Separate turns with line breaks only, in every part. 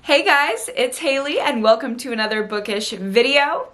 Hey guys, it's Haley and welcome to another bookish video.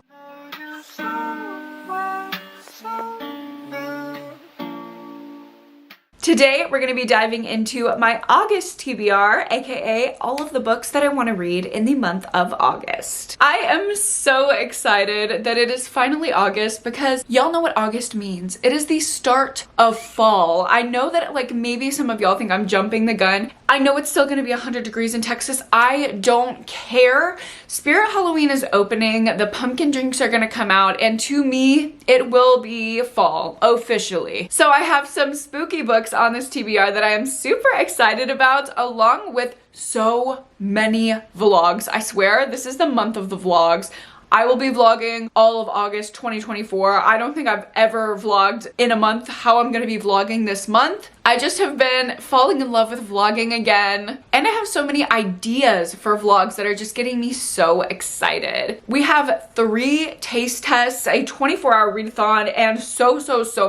Today, we're going to be diving into my August TBR, aka all of the books that I want to read in the month of August. I am so excited that it is finally August because y'all know what August means. It is the start of fall. I know that maybe some of y'all think I'm jumping the gun. I know it's still going to be 100 degrees in Texas. I don't care. Spirit Halloween is opening. The pumpkin drinks are going to come out, and to me, it will be fall officially. So I have some spooky books on this TBR that I am super excited about, along with so many vlogs. I swear this is the month of the vlogs. I will be vlogging all of August 2024. I don't think I've ever vlogged in a month how I'm gonna be vlogging this month. I just have been falling in love with vlogging again. And I have so many ideas for vlogs that are just getting me so excited. We have 3 taste tests, a 24-hour readathon, and so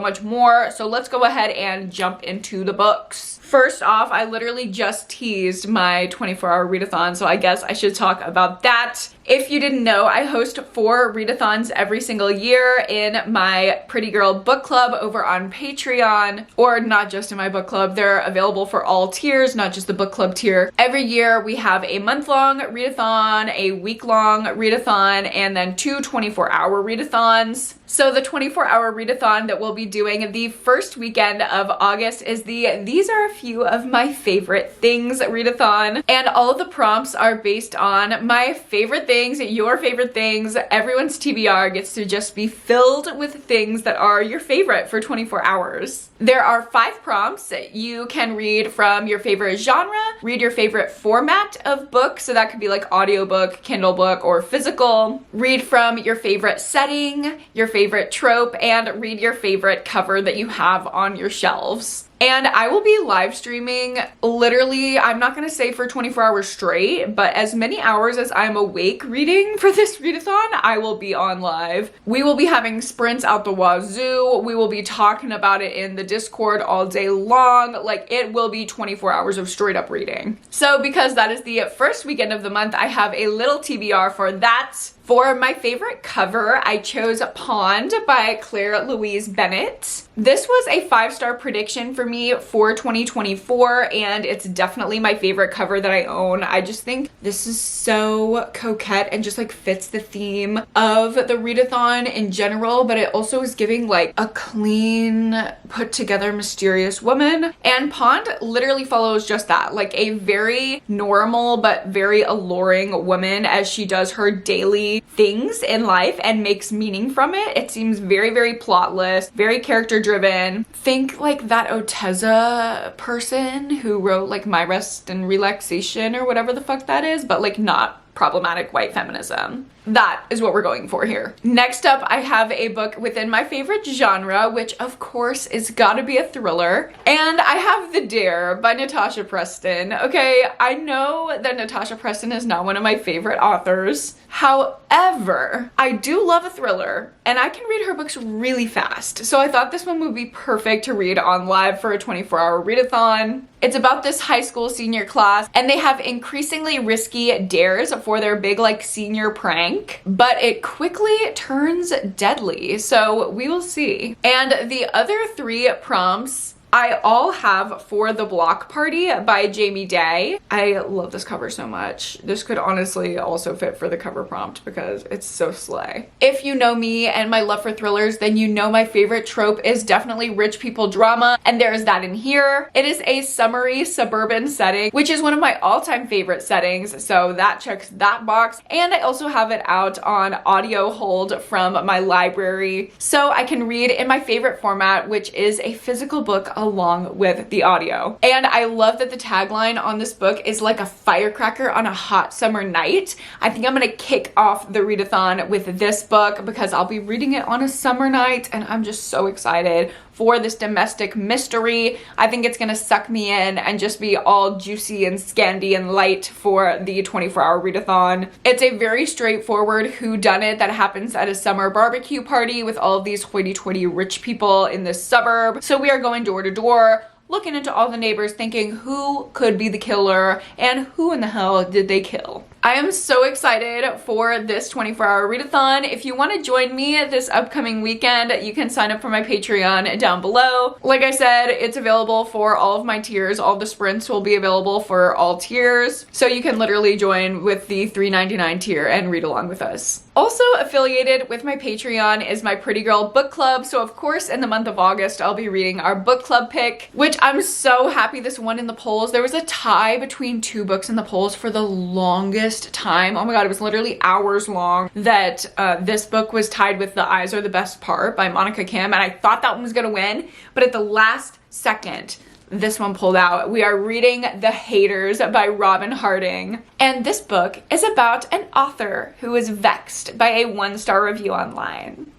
much more. So let's go ahead and jump into the books. First off, I literally just teased my 24-hour readathon, so I guess I should talk about that. If you didn't know, I host 4 readathons every single year in my Pretty Girl book club over on Patreon, or not just in my book club. They're available for all tiers, not just the book club tier. Every year we have a month-long readathon, a week-long readathon, and then 2 24-hour readathons. So the 24-hour readathon that we'll be doing the first weekend of August is the These Are a Few of My Favorite Things readathon. And all of the prompts are based on my favorite things, your favorite things. Everyone's TBR gets to just be filled with things that are your favorite for 24 hours. There are 5 prompts. You can read from your favorite genre, read your favorite format of book, so that could be like audiobook, Kindle book, or physical. Read from your favorite setting, your favorite trope, and read your favorite cover that you have on your shelves. And I will be live streaming literally, I'm not going to say for 24 hours straight, but as many hours as I'm awake reading for this readathon, I will be on live. We will be having sprints out the wazoo. We will be talking about it in the Discord all day long. Like, it will be 24 hours of straight up reading. So because that is the first weekend of the month, I have a little TBR for that. For my favorite cover, I chose Pond by Claire Louise Bennett. This was a 5-star prediction for me for 2024, and it's definitely my favorite cover that I own. I just think this is so coquette and just fits the theme of the readathon in general, but it also is giving a clean, put together, mysterious woman. And Pond literally follows just that, a very normal but very alluring woman as she does her daily things in life and makes meaning from it. It seems very plotless, very character driven. Think that Oteza person who wrote My Rest and Relaxation or whatever the fuck that is, but not problematic white feminism. That is what we're going for here. Next up, I have a book within my favorite genre, which of course is gotta be a thriller. And I have The Dare by Natasha Preston. Okay, I know that Natasha Preston is not one of my favorite authors. However, I do love a thriller and I can read her books really fast. So I thought this one would be perfect to read on live for a 24-hour readathon. It's about this high school senior class and they have increasingly risky dares for their big senior prank, but it quickly turns deadly. So we will see. And the other 3 prompts I all have for The Block Party by Jamie Day. I love this cover so much. This could honestly also fit for the cover prompt because it's so slay. If you know me and my love for thrillers, then you know my favorite trope is definitely rich people drama, and there is that in here. It is a summery suburban setting, which is one of my all-time favorite settings, so that checks that box. And I also have it out on audio hold from my library, so I can read in my favorite format, which is a physical book along with the audio. And I love that the tagline on this book is like a firecracker on a hot summer night. I think I'm gonna kick off the readathon with this book because I'll be reading it on a summer night and I'm just so excited for this domestic mystery. I think it's gonna suck me in and just be all juicy and scandy and light for the 24-hour readathon. It's a very straightforward whodunit that happens at a summer barbecue party with all of these hoity-toity rich people in this suburb. So we are going door to door, looking into all the neighbors, thinking who could be the killer and who in the hell did they kill. I am so excited for this 24-hour readathon. If you want to join me this upcoming weekend, you can sign up for my Patreon down below. Like I said, it's available for all of my tiers. All the sprints will be available for all tiers. So you can literally join with the $3.99 tier and read along with us. Also affiliated with my Patreon is my Pretty Girl book club. So of course, in the month of August, I'll be reading our book club pick, which I'm so happy this won in the polls. There was a tie between two books in the polls for the longest time. Oh my god, it was literally hours long that this book was tied with The Eyes Are the Best Part by Monica Kim, and I thought that one was gonna win, but at the last second, this one pulled out. We are reading The Haters by Robin Harding. And this book is about an author who is vexed by a 1-star review online.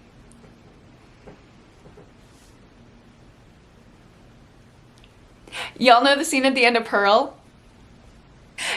Y'all know the scene at the end of Pearl?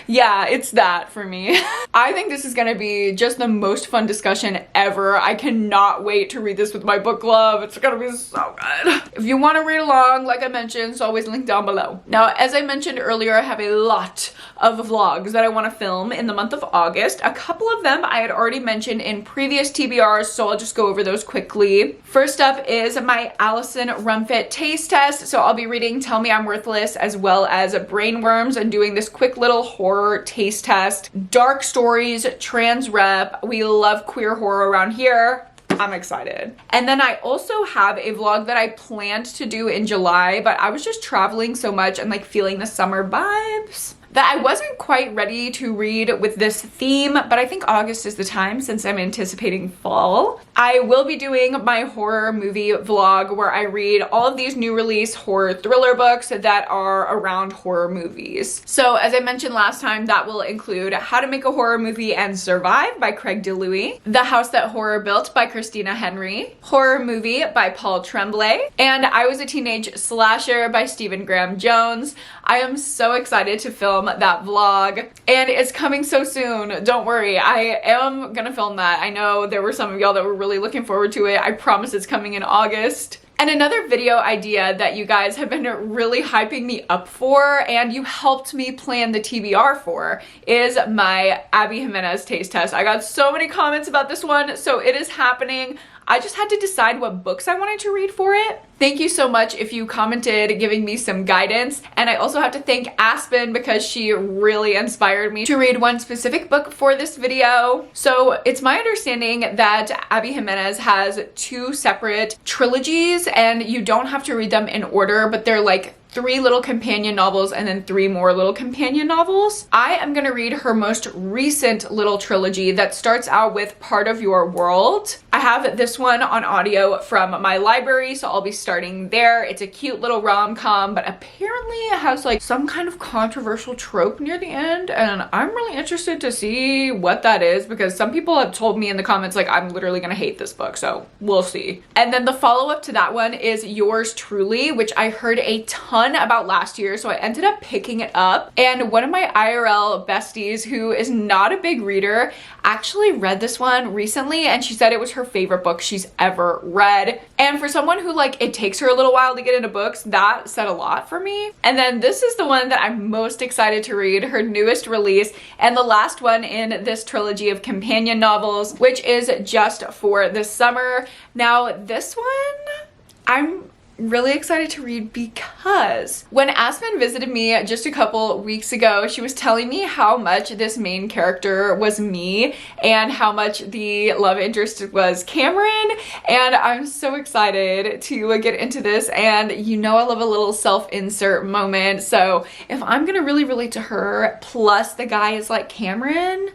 Yeah, it's that for me. I think this is gonna be just the most fun discussion ever. I cannot wait to read this with my book club. It's gonna be so good. If you want to read along, like I mentioned, it's always linked down below. Now, as I mentioned earlier, I have a lot of vlogs that I want to film in the month of August. A couple of them I had already mentioned in previous TBRs, so I'll just go over those quickly. First up is my Allison Rumfit taste test. So I'll be reading Tell Me I'm Worthless as well as Brainworms and doing this quick little horror taste test. Dark stories, trans rep. We love queer horror around here. I'm excited. And then I also have a vlog that I planned to do in July, but I was just traveling so much and like feeling the summer vibes that I wasn't quite ready to read with this theme, but I think August is the time since I'm anticipating fall. I will be doing my horror movie vlog where I read all of these new release horror thriller books that are around horror movies. So as I mentioned last time, that will include How to Make a Horror Movie and Survive by Craig DeLuey, The House That Horror Built by Christina Henry, Horror Movie by Paul Tremblay, and I Was a Teenage Slasher by Stephen Graham Jones. I am so excited to film that vlog, and it's coming so soon. Don't worry, I am gonna film that. I know there were some of y'all that were really looking forward to it. I promise it's coming in August. And another video idea that you guys have been really hyping me up for, and you helped me plan the TBR for, is my Abby Jimenez taste test. I got so many comments about this one, so it is happening. I just had to decide what books I wanted to read for it. Thank you so much if you commented giving me some guidance. And I also have to thank Aspen because she really inspired me to read one specific book for this video. So it's my understanding that Abby Jimenez has 2 separate trilogies, and you don't have to read them in order, but they're like 3 little companion novels and then 3 more little companion novels. I am gonna read her most recent little trilogy that starts out with Part of Your World. I have this one on audio from my library, so I'll be starting there. It's a cute little rom-com, but apparently it has like some kind of controversial trope near the end, and I'm really interested to see what that is because some people have told me in the comments like I'm literally gonna hate this book, so we'll see. And then the follow-up to that one is Yours Truly, which I heard a ton about last year, so I ended up picking it up. And one of my IRL besties, who is not a big reader, actually read this one recently, and she said it was her favorite book she's ever read. And for someone who like it takes her a little while to get into books, that said a lot for me. And then this is the one that I'm most excited to read, her newest release and the last one in this trilogy of companion novels, which is Just for the Summer. Now this one I'm really excited to read because when Aspen visited me just a couple weeks ago, she was telling me how much this main character was me and how much the love interest was Cameron, and I'm so excited to get into this. And you know I love a little self-insert moment, so if I'm gonna really relate to her plus the guy is like Cameron,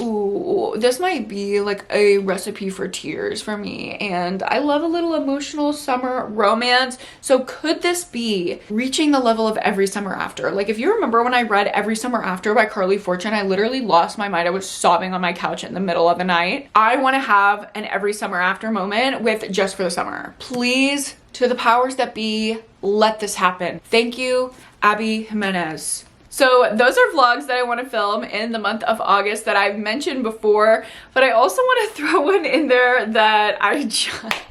ooh, this might be like a recipe for tears for me, and I love a little emotional summer romance. So could this be reaching the level of Every Summer After? Like if you remember when I read Every Summer After by Carly Fortune, I literally lost my mind. I was sobbing on my couch in the middle of the night. I want to have an Every Summer After moment with Just for the Summer. Please, to the powers that be, let this happen. Thank you, Abby Jimenez. So those are vlogs that I want to film in the month of August that I've mentioned before, but I also want to throw one in there that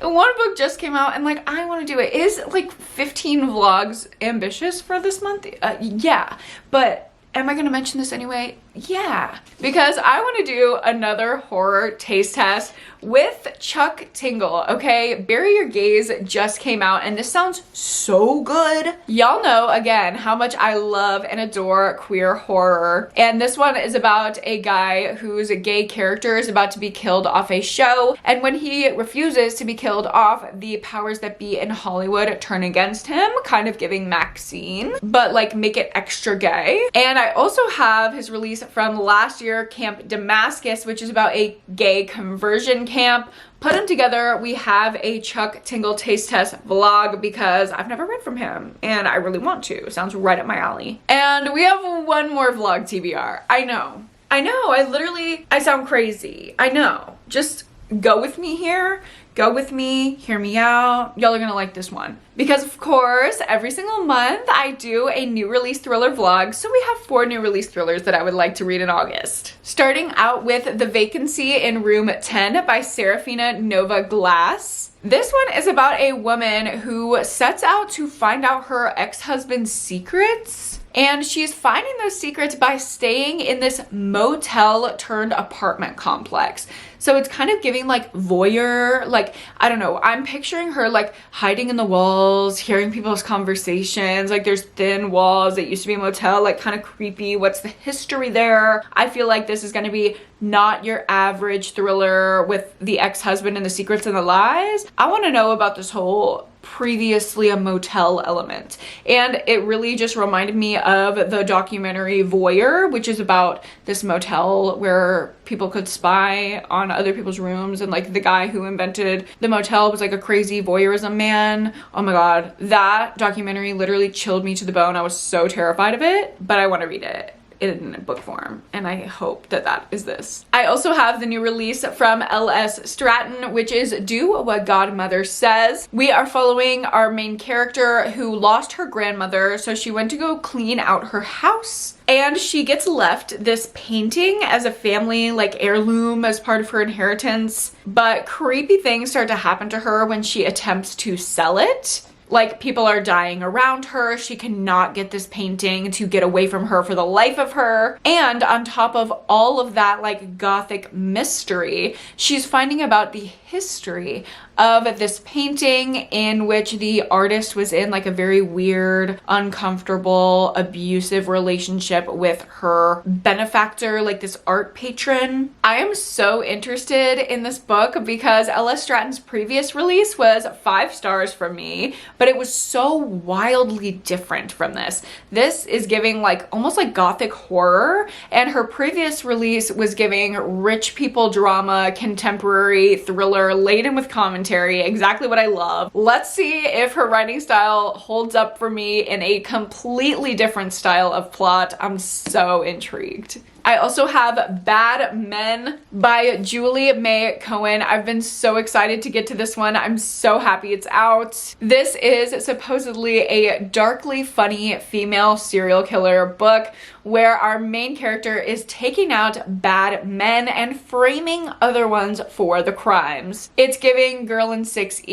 one book just came out and like I want to do it. Is like 15 vlogs ambitious for this month? Yeah, but am I going to mention this anyway? Yeah, because I want to do another horror taste test with Chuck Tingle, okay? Bury Your Gaze just came out and this sounds so good. Y'all know, again, how much I love and adore queer horror. And this one is about a guy whose gay character is about to be killed off a show. And when he refuses to be killed off, the powers that be in Hollywood turn against him, kind of giving Maxine, but like make it extra gay. And I also have his release from last year, Camp Damascus, which is about a gay conversion camp. Put them together, we have a Chuck Tingle taste test vlog because I've never read from him and I really want to. Sounds right up my alley. And we have one more vlog TBR. I know, I sound crazy. I know. Just go with me here. Go with me, hear me out. Y'all are gonna like this one. Because of course, every single month I do a new release thriller vlog. So we have 4 new release thrillers that I would like to read in August. Starting out with The Vacancy in Room 10 by Serafina Nova Glass. This one is about a woman who sets out to find out her ex-husband's secrets. And she's finding those secrets by staying in this motel turned apartment complex. So it's kind of giving like voyeur, like, I don't know, I'm picturing her like hiding in the walls, hearing people's conversations, like there's thin walls, it used to be a motel, like kind of creepy, what's the history there? I feel like this is gonna be not your average thriller with the ex-husband and the secrets and the lies. I wanna know about this whole previously a motel element. And it really just reminded me of the documentary Voyeur, which is about this motel where people could spy on other people's rooms, and like the guy who invented the motel was like a crazy voyeurism man. Oh my god, that documentary literally chilled me to the bone. I was so terrified of it, but I want to read it in book form, and I hope that that is this. I also have the new release from L.S. Stratton, which is Do What Godmother Says. We are following our main character who lost her grandmother, so she went to go clean out her house, and she gets left this painting as a family like heirloom as part of her inheritance, but creepy things start to happen to her when she attempts to sell it. Like, people are dying around her. She cannot get this painting to get away from her for the life of her. And on top of all of that, like, gothic mystery, she's finding about the history of this painting in which the artist was in like a very weird, uncomfortable, abusive relationship with her benefactor, like this art patron. I am so interested in this book because L.S. Stratton's previous release was 5 stars from me, but it was so wildly different from this. This is giving like almost like gothic horror, and her previous release was giving rich people drama, contemporary thriller laden with commentary. Exactly what I love. Let's see if her writing style holds up for me in a completely different style of plot. I'm so intrigued. I also have Bad Men by Julie May Cohen. I've been so excited to get to this one. I'm so happy it's out. This is supposedly a darkly funny female serial killer book where our main character is taking out bad men and framing other ones for the crimes. It's giving Girl in 6E,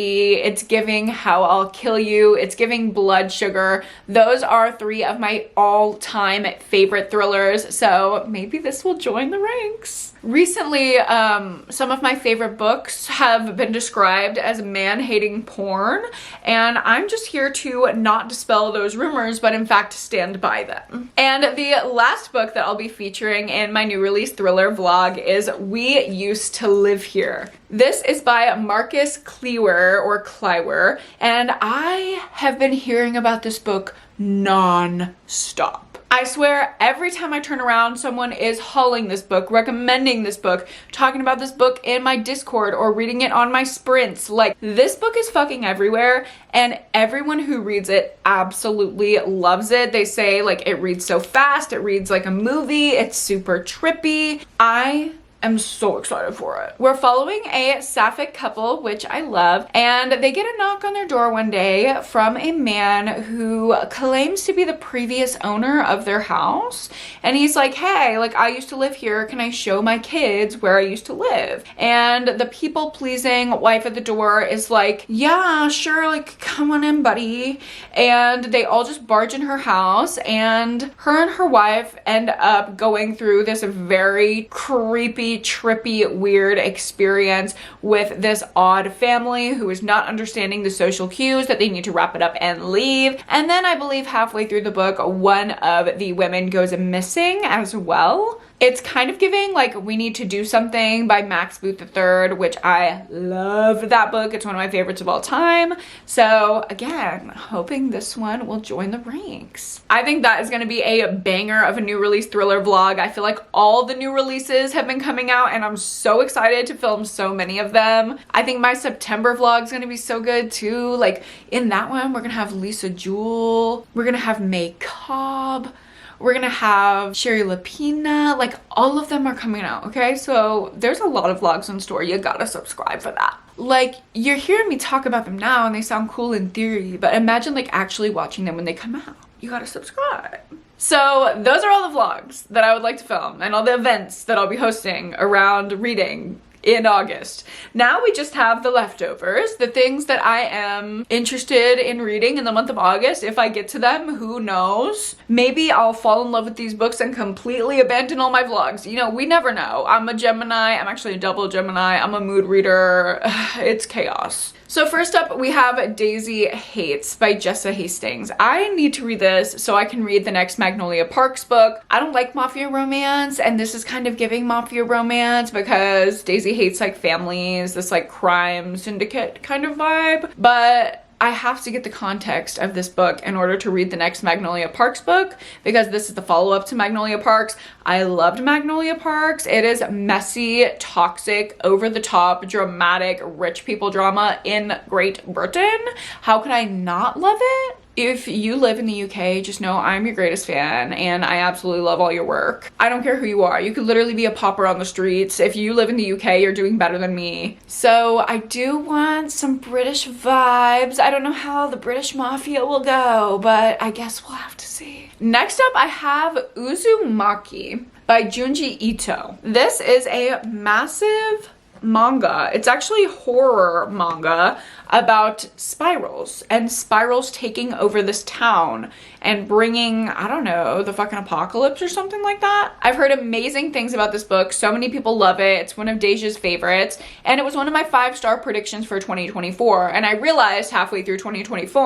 it's giving How I'll Kill You, it's giving Blood Sugar. Those are 3 of my all-time favorite thrillers, so maybe this will join the ranks. Recently, some of my favorite books have been described as man-hating porn, and I'm just here to not dispel those rumors, but in fact stand by them. And the last book that I'll be featuring in my new release thriller vlog is We Used to Live Here. This is by Marcus Clewer, and I have been hearing about this book non-stop. I swear every time I turn around, someone is hauling this book, recommending this book, talking about this book in my Discord or reading it on my sprints. Like, this book is fucking everywhere, and everyone who reads it absolutely loves it. They say like it reads so fast, it reads like a movie, it's super trippy. I am so excited for it. We're following a sapphic couple, which I love, and they get a knock on their door one day from a man who claims to be the previous owner of their house. And he's like, hey, like, I used to live here. Can I show my kids where I used to live? And the people-pleasing wife at the door is like, yeah, sure, like, come on in, buddy. And they all just barge in her house, and her wife end up going through this very creepy, trippy, weird experience with this odd family who is not understanding the social cues that they need to wrap it up and leave. And then I believe halfway through the book, one of the women goes missing as well. It's kind of giving like We Need to Do Something by Max Booth III, which I love that book. It's one of my favorites of all time. So again, hoping this one will join the ranks. I think that is going to be a banger of a new release thriller vlog. I feel like all the new releases have been coming out and I'm so excited to film so many of them. I think my September vlog is going to be so good too. Like in that one, we're going to have Lisa Jewell. We're going to have May Cobb. We're gonna have Sherry Lapina. Like all of them are coming out, okay? So there's a lot of vlogs in store. You gotta subscribe for that. Like you're hearing me talk about them now and they sound cool in theory, but imagine like actually watching them when they come out. You gotta subscribe. So those are all the vlogs that I would like to film and all the events that I'll be hosting around reading in August. Now we just have the leftovers, the things that I am interested in reading in the month of August. If I get to them, who knows? Maybe I'll fall in love with these books and completely abandon all my vlogs. You know, we never know. I'm a Gemini. I'm actually a double Gemini. I'm a mood reader. It's chaos. So first up, we have Daisy Hates by Jessa Hastings. I need to read this so I can read the next Magnolia Parks book. I don't like mafia romance, and this is kind of giving mafia romance because Daisy hates like families, this like crime syndicate kind of vibe. But I have to get the context of this book in order to read the next Magnolia Parks book because this is the follow-up to Magnolia Parks. I loved Magnolia Parks. It is messy, toxic, over-the-top, dramatic, rich people drama in Great Britain. How could I not love it? If you live in the UK, just know I'm your greatest fan and I absolutely love all your work. I don't care who you are. You could literally be a pauper on the streets. If you live in the UK, you're doing better than me. So I do want some British vibes. I don't know how the British Mafia will go, but I guess we'll have to see. Next up, I have Uzumaki by Junji Ito. This is a massive manga. It's actually horror manga about spirals and spirals taking over this town and bringing, I don't know, the fucking apocalypse or something like that. I've heard amazing things about this book. So many people love it. It's one of Deja's favorites and it was one of my 5-star predictions for 2024. And I realized halfway through 2024,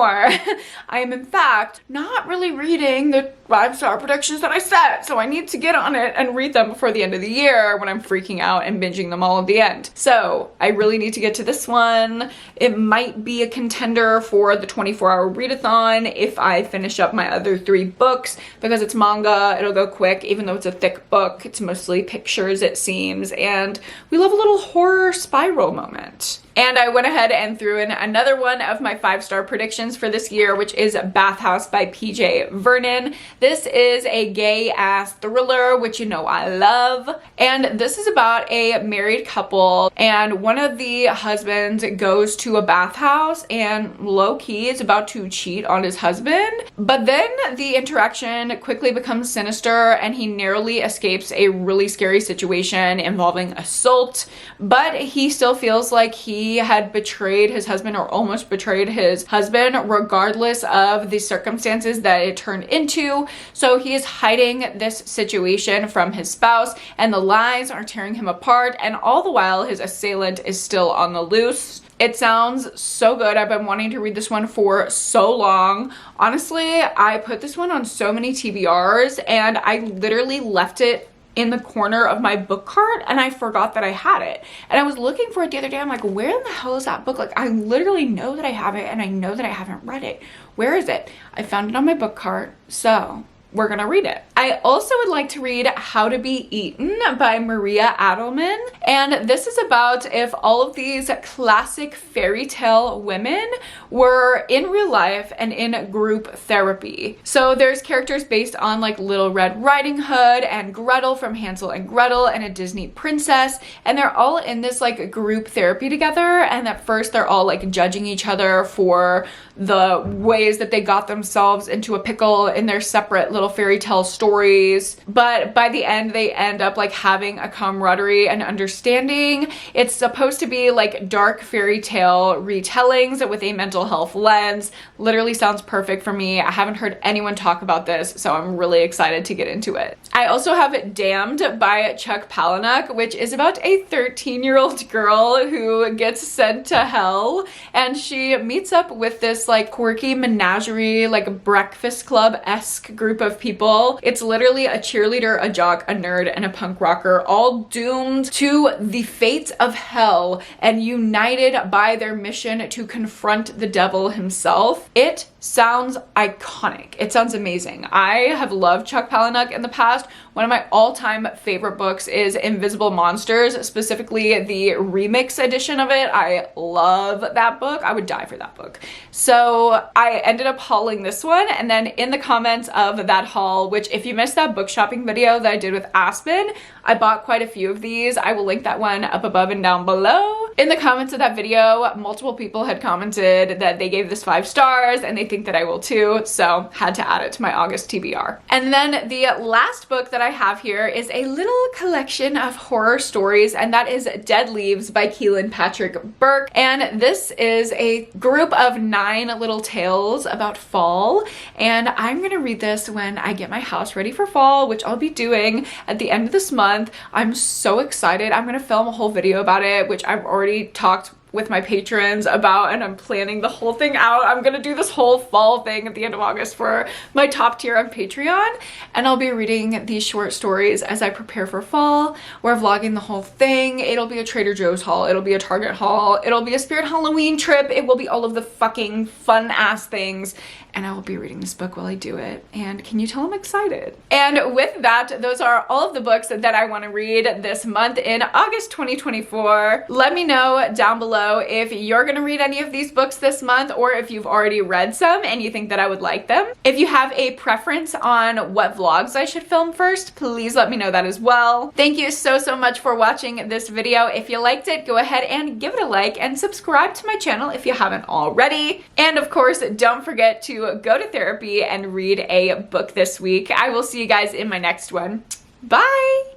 I am in fact not really reading the 5-star predictions that I set. So I need to get on it and read them before the end of the year when I'm freaking out and binging them all at the end. So I really need to get to this one. It might be a contender for the 24-hour readathon if I finish up my other 3 books because it's manga. It'll go quick even though it's a thick book. It's mostly pictures, it seems, and we love a little horror spiral moment. And I went ahead and threw in another one of my 5-star predictions for this year, which is Bathhouse by PJ Vernon. This is a gay-ass thriller, which you know I love. And this is about a married couple, and one of the husbands goes to a bathhouse and low-key is about to cheat on his husband. But then the interaction quickly becomes sinister and he narrowly escapes a really scary situation involving assault. But he still feels like he had betrayed his husband or almost betrayed his husband regardless of the circumstances that it turned into. So he is hiding this situation from his spouse and the lies are tearing him apart, and all the while his assailant is still on the loose. It sounds so good. I've been wanting to read this one for so long. Honestly, I put this one on so many TBRs and I literally left it in the corner of my book cart and I forgot that I had it. And I was looking for it the other day. I'm like, where in the hell is that book? Like, I literally know that I have it and I know that I haven't read it. Where is it? I found it on my book cart. So we're gonna read it. I also would like to read How to Be Eaten by Maria Adelman. And this is about if all of these classic fairy tale women were in real life and in group therapy. So there's characters based on like Little Red Riding Hood and Gretel from Hansel and Gretel and a Disney princess. And they're all in this like group therapy together. And at first they're all like judging each other for the ways that they got themselves into a pickle in their separate little fairy tale stories. But by the end, they end up like having a camaraderie and understanding. It's supposed to be like dark fairy tale retellings with a mental health lens. Literally sounds perfect for me. I haven't heard anyone talk about this, so I'm really excited to get into it. I also have Damned by Chuck Palahniuk, which is about a 13-year-old girl who gets sent to hell, and she meets up with this like quirky menagerie, like Breakfast Club-esque group of people. It's literally a cheerleader, a jock, a nerd, and a punk rocker, all doomed to the fates of hell and united by their mission to confront the devil himself. It sounds iconic. It sounds amazing. I have loved Chuck Palahniuk in the past. One of my all-time favorite books is Invisible Monsters, specifically the remix edition of it. I love that book. I would die for that book. So I ended up hauling this one, and then in the comments of that haul, which if you missed that book shopping video that I did with Aspen, I bought quite a few of these. I will link that one up above and down below. In the comments of that video, multiple people had commented that they gave this 5 stars and they think that I will too, so had to add it to my August TBR. And then the last book that I have here is a little collection of horror stories, and that is Dead Leaves by Keelan Patrick Burke. And this is a group of 9 little tales about fall, and I'm gonna read this when I get my house ready for fall, which I'll be doing at the end of this month. I'm so excited. I'm gonna film a whole video about it, which I've already talked with my patrons about, and I'm planning the whole thing out. I'm gonna do this whole fall thing at the end of August for my top tier on Patreon, and I'll be reading these short stories as I prepare for fall. We're vlogging the whole thing. It'll be a Trader Joe's haul, it'll be a Target haul, it'll be a Spirit Halloween trip, it will be all of the fucking fun ass things, and I will be reading this book while I do it. And can you tell I'm excited? And with that, those are all of the books that I want to read this month in August 2024. Let me know down below if you're gonna read any of these books this month, or if you've already read some and you think that I would like them. If you have a preference on what vlogs I should film first, please let me know that as well. Thank you so much for watching this video. If you liked it, go ahead and give it a like and subscribe to my channel if you haven't already. And of course, don't forget to go to therapy and read a book this week. I will see you guys in my next one. Bye!